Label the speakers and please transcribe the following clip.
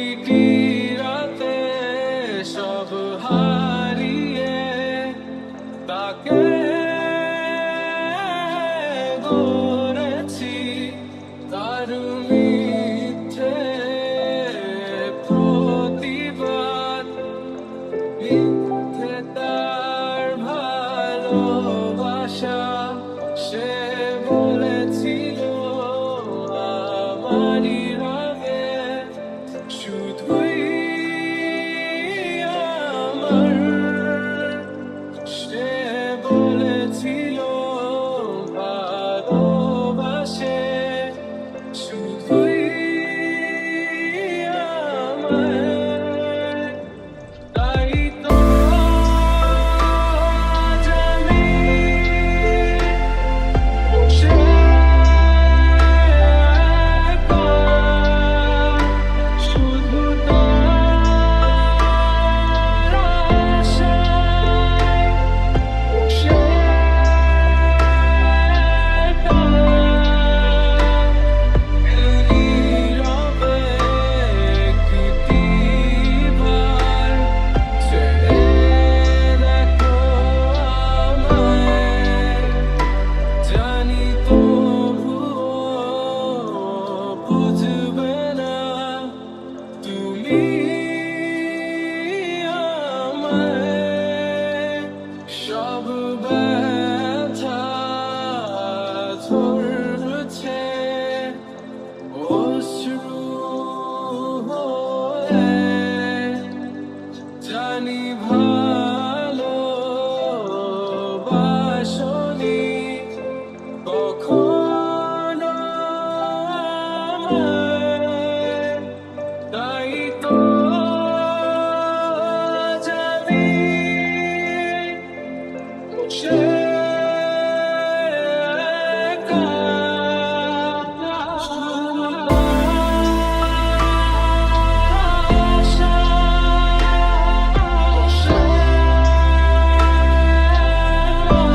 Speaker 1: প্রতিটি রাতে সব হারিয়ে তাকে গড়েছি তার মিথ্যে প্রতিবাদ, মিথ্যে তার ভালোবাসা। সে বলেছিল আমারই রঙে শুধুই আমার, সে বলেছিল ভালোবাসে শুধুই আমার। তাই তো আজ আমি সে একা, শুধু তার আশায় সে একা। নীরবে একটিবার চেয়ে দেখো আমায়, জানি তবুও বুঝবে না তুমি আমায়। সব ব্যথা ঝরছে অশ্রু হয়ে, জানি ভালোবাসনি কখনো আমায়। তাই তো আজ আমি সে একা, শুধু তার আশায় সে একা।